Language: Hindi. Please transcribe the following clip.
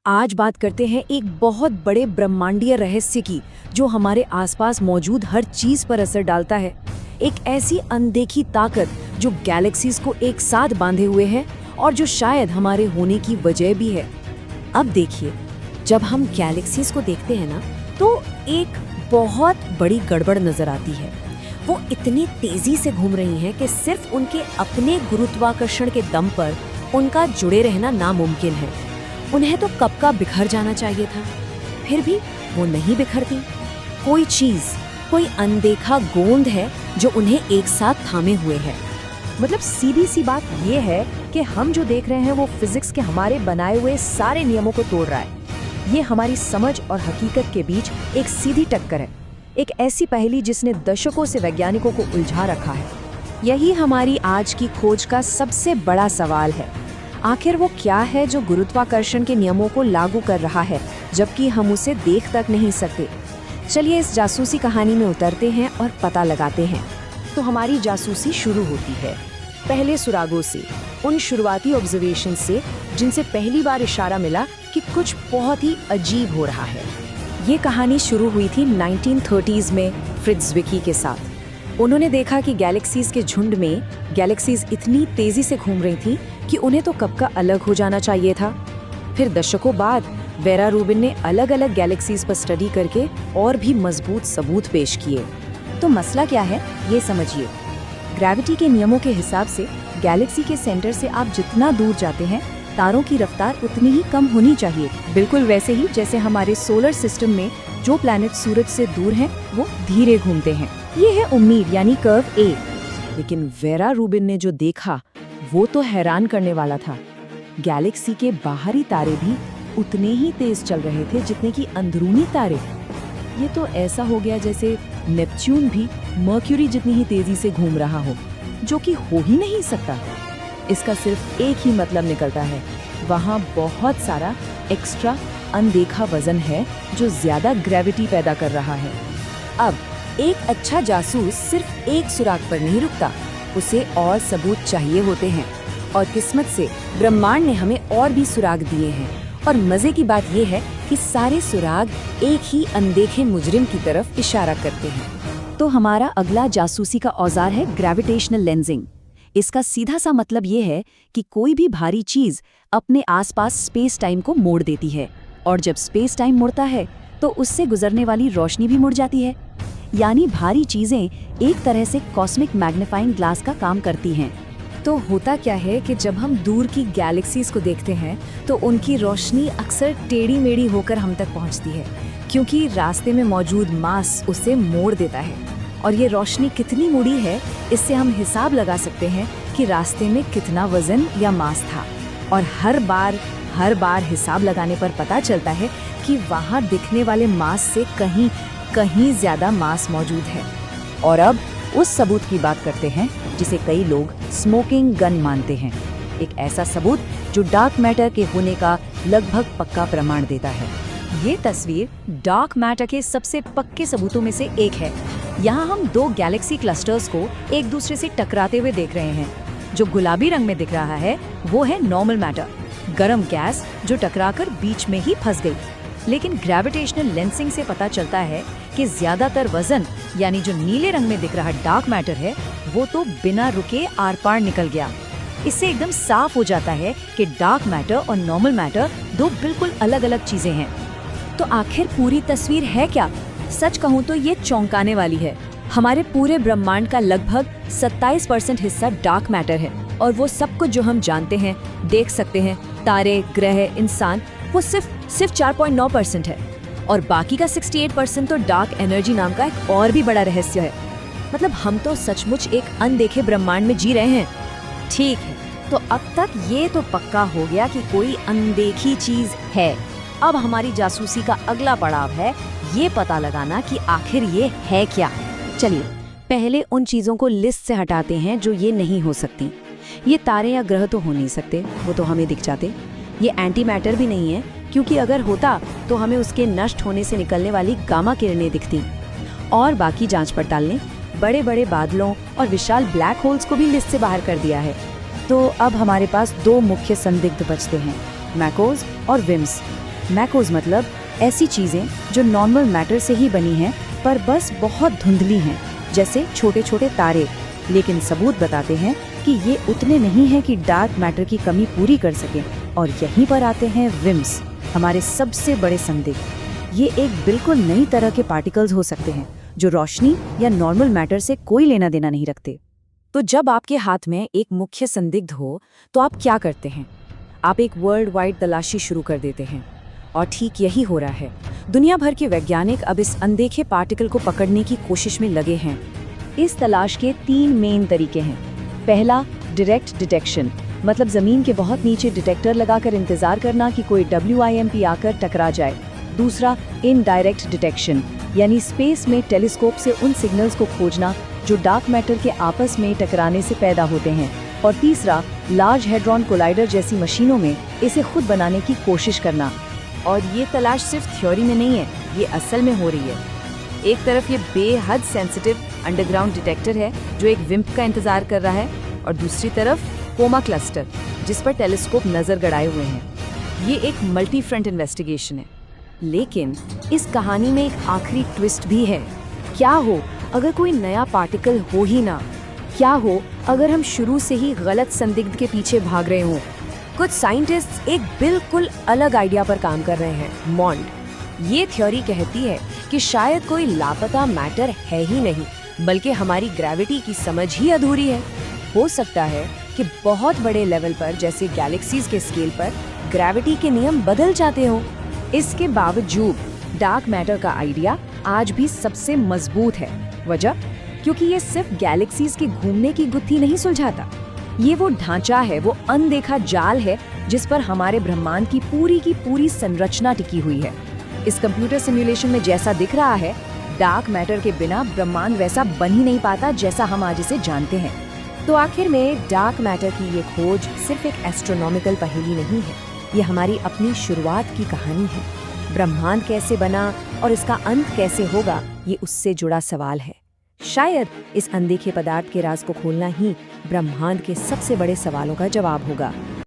आज बात करते हैं एक बहुत बड़े ब्रह्मांडीय रहस्य की, जो हमारे आसपास मौजूद हर चीज पर असर डालता है। एक ऐसी अनदेखी ताकत जो गैलेक्सीज को एक साथ बांधे हुए है और जो शायद हमारे होने की वजह भी है। अब देखिए, जब हम गैलेक्सीज को देखते हैं ना, तो एक बहुत बड़ी गड़बड़ नजर आती है। वो इतनी तेजी से घूम रही हैं कि सिर्फ उनके अपने गुरुत्वाकर्षण के दम पर उनका जुड़े रहना नामुमकिन है। उन्हें तो कब का बिखर जाना चाहिए था, फिर भी वो नहीं बिखरती। कोई चीज, कोई अनदेखा गोंद है जो उन्हें एक साथ थामे हुए है। मतलब सीधी सी बात ये है कि हम जो देख रहे हैं वो फिजिक्स के हमारे बनाए हुए सारे नियमों को तोड़ रहा है। ये हमारी समझ और हकीकत के बीच एक सीधी टक्कर है, एक ऐसी पहेली जिसने दशकों से वैज्ञानिकों को उलझा रखा है। यही हमारी आज की खोज का सबसे बड़ा सवाल है। आखिर वो क्या है जो गुरुत्वाकर्षण के नियमों को लागू कर रहा है, जबकि हम उसे देख तक नहीं सकते। चलिए इस जासूसी कहानी में उतरते हैं और पता लगाते हैं। तो हमारी जासूसी शुरू होती है पहले सुरागों से, उन शुरुआती ऑब्जर्वेशन से जिनसे पहली बार इशारा मिला कि कुछ बहुत ही अजीब हो रहा है। ये कहानी शुरू हुई थी 1930s में फ्रिट्ज विकी के साथ। उन्होंने देखा कि गैलेक्सीज के झुंड में गैलेक्सीज इतनी तेजी से घूम रही थी कि उन्हें तो कब का अलग हो जाना चाहिए था। फिर दशकों बाद वेरा रूबिन ने अलग अलग गैलेक्सीज पर स्टडी करके और भी मजबूत सबूत पेश किए। तो मसला क्या है, ये समझिए। ग्रेविटी के नियमों के हिसाब से गैलेक्सी के सेंटर से आप जितना दूर जाते हैं, तारों की रफ्तार उतनी ही कम होनी चाहिए। बिल्कुल वैसे ही जैसे हमारे सोलर सिस्टम में जो प्लैनेट सूरज से दूर हैं, वो धीरे घूमते हैं। ये है उम्मीद यानी कर्व ए। लेकिन वेरा रूबिन ने जो देखा वो तो हैरान करने वाला था। गैलेक्सी के बाहरी तारे भी उतने ही तेज चल रहे थे जितने कि अंदरूनी तारे। ये तो ऐसा हो गया जैसे नेपच्यून भी मर्क्यूरी जितनी ही तेजी से घूम रहा हो, जो कि हो ही नहीं सकता। इसका सिर्फ एक ही मतलब निकलता है, वहाँ बहुत सारा एक्स्ट्रा अनदेखा वजन है जो ज्यादा ग्रेविटी पैदा कर रहा है। अब एक अच्छा जासूस सिर्फ एक सुराग पर नहीं रुकता, उसे और सबूत चाहिए होते हैं। और किस्मत से ब्रह्मांड ने हमें और भी सुराग दिए हैं। और मजे की बात यह है कि सारे सुराग एक ही अनदेखे मुजरिम की तरफ इशारा करते हैं। तो हमारा अगला जासूसी का औजार है ग्रेविटेशनल लेंसिंग। इसका सीधा सा मतलब ये है कि कोई भी भारी चीज अपने आसपास स्पेस टाइम को मोड़ देती है, और जब स्पेस टाइम मुड़ता है तो उससे गुजरने वाली रोशनी भी मुड़ जाती है। यानी भारी चीजें एक तरह से कॉस्मिक मैग्नीफाइंग ग्लास का काम करती हैं। तो होता क्या है कि जब हम दूर की गैलेक्सीज को देखते हैं तो उनकी रोशनी अक्सर टेढ़ी मेढ़ी होकर हम तक पहुंचती है, क्योंकि रास्ते में मौजूद मास उसे मोड़ देता है। और ये रोशनी कितनी मुड़ी है, इससे हम हिसाब लगा सकते हैं कि रास्ते में कितना वजन या मास था। और हर बार हिसाब लगाने पर पता चलता है कि वहाँ दिखने वाले मास से कहीं ज्यादा मास मौजूद है। और अब उस सबूत की बात करते हैं जिसे कई लोग स्मोकिंग गन मानते हैं। एक ऐसा सबूत जो डार्क मैटर के होने का लगभग पक्का प्रमाण देता है। ये तस्वीर डार्क मैटर के सबसे पक्के सबूतों में से एक है। यहाँ हम दो गैलेक्सी क्लस्टर्स को एक दूसरे से टकराते हुए देख रहे हैं। जो गुलाबी रंग में दिख रहा है वो है नॉर्मल मैटर, गर्म गैस जो टकराकर बीच में ही फंस गई। लेकिन ग्रेविटेशनल लेंसिंग से पता चलता है कि ज्यादातर वजन, यानी जो नीले रंग में दिख रहा डार्क मैटर है, वो तो बिना रुके आर पार निकल गया। इससे एकदम साफ हो जाता है कि डार्क मैटर और नॉर्मल मैटर दो बिल्कुल अलग अलग चीजें हैं। तो आखिर पूरी तस्वीर है क्या? सच कहूँ तो ये चौंकाने वाली है। हमारे पूरे ब्रह्मांड का लगभग 27% हिस्सा डार्क मैटर है, और वो सब कुछ जो हम जानते हैं, देख सकते हैं, तारे, ग्रह, इंसान, वो सिर्फ 4.9% है। और बाकी का 68% तो डार्क एनर्जी नाम का एक और भी बड़ा रहस्य है। मतलब हम तो सचमुच एक अनदेखे ब्रह्मांड में जी रहे हैं। ठीक है, तो अब तक ये तो पक्का हो गया कि कोई अनदेखी चीज है। अब हमारी जासूसी का अगला पड़ाव है ये पता लगाना कि आखिर ये है क्या। चलिए पहले उन चीजों को लिस्ट से हटाते हैं जो ये नहीं हो सकती। ये तारे या ग्रह तो हो नहीं सकते, वो तो हमें दिख जाते। ये एंटी मैटर भी नहीं है, क्योंकि अगर होता तो हमें उसके नष्ट होने से निकलने वाली गामा किरणें दिखती। और बाकी जांच पड़ताल ने बड़े बड़े बादलों और विशाल ब्लैक होल्स को भी लिस्ट से बाहर कर दिया है। तो अब हमारे पास दो मुख्य संदिग्ध बचते हैं, मैकोज और विम्स। मैकोज मतलब ऐसी चीजें जो नॉर्मल मैटर से ही बनी हैं पर बस बहुत धुंधली हैं, जैसे छोटे छोटे तारे। लेकिन सबूत बताते हैं कि ये उतने नहीं हैं कि डार्क मैटर की कमी पूरी कर सकें। और यहीं पर आते हैं विम्स, हमारे सबसे बड़े संदिग्ध। ये एक बिल्कुल नई तरह के पार्टिकल्स हो सकते हैं जो रोशनी या नॉर्मल मैटर से कोई लेना देना नहीं रखते। तो जब आपके हाथ में एक मुख्य संदिग्ध हो तो आप क्या करते हैं? आप एक वर्ल्ड वाइड तलाशी शुरू कर देते हैं। और ठीक यही हो रहा है। दुनिया भर के वैज्ञानिक अब इस अनदेखे पार्टिकल को पकड़ने की कोशिश में लगे हैं। इस तलाश के 3 मेन तरीके हैं। पहला, डायरेक्ट डिटेक्शन, मतलब जमीन के बहुत नीचे डिटेक्टर लगाकर इंतजार करना कि कोई WIMP आकर टकरा जाए। दूसरा, इनडायरेक्ट डिटेक्शन, यानी स्पेस में टेलीस्कोप से उन सिग्नल्स को खोजना जो डार्क मैटर के आपस में टकराने से पैदा होते हैं। और तीसरा, लार्ज हैड्रॉन कोलाइडर जैसी मशीनों में इसे खुद बनाने की कोशिश करना। और ये तलाश सिर्फ थ्योरी में नहीं है, ये असल में हो रही है। एक तरफ ये बेहद सेंसिटिव अंडरग्राउंड डिटेक्टर है जो एक विम्प का इंतजार कर रहा है, और दूसरी तरफ कोमा क्लस्टर जिस पर टेलीस्कोप नजर गड़ाए हुए हैं। ये एक मल्टी फ्रंट इन्वेस्टिगेशन है। लेकिन इस कहानी में एक आखिरी ट्विस्ट भी है। क्या हो अगर कोई नया पार्टिकल हो ही ना? क्या हो अगर हम शुरू से ही गलत संदिग्ध के पीछे भाग रहे हों? कुछ साइंटिस्ट्स एक बिल्कुल अलग आइडिया पर काम कर रहे हैं, मॉन्ड। ये थ्योरी कहती है कि शायद कोई लापता मैटर है ही नहीं, बल्कि हमारी ग्रेविटी की समझ ही अधूरी है। हो सकता है कि बहुत बड़े लेवल पर, जैसे गैलेक्सीज के स्केल पर, ग्रेविटी के नियम बदल जाते हों। इसके बावजूद डार्क मैटर का आइडिया आज भी सबसे मजबूत है। वजह? क्योंकि ये सिर्फ गैलेक्सीज के घूमने की गुत्थी नहीं सुलझाता। ये वो ढांचा है, वो अनदेखा जाल है जिस पर हमारे ब्रह्मांड की पूरी संरचना टिकी हुई है। इस कंप्यूटर सिमुलेशन में जैसा दिख रहा है, डार्क मैटर के बिना ब्रह्मांड वैसा बन ही नहीं पाता जैसा हम आज इसे जानते हैं। तो आखिर में डार्क मैटर की ये खोज सिर्फ एक एस्ट्रोनॉमिकल पहेली नहीं है, ये हमारी अपनी शुरुआत की कहानी है। ब्रह्मांड कैसे बना और इसका अंत कैसे होगा, ये उससे जुड़ा सवाल है। शायद इस अनदेखे पदार्थ के राज को खोलना ही ब्रह्मांड के सबसे बड़े सवालों का जवाब होगा।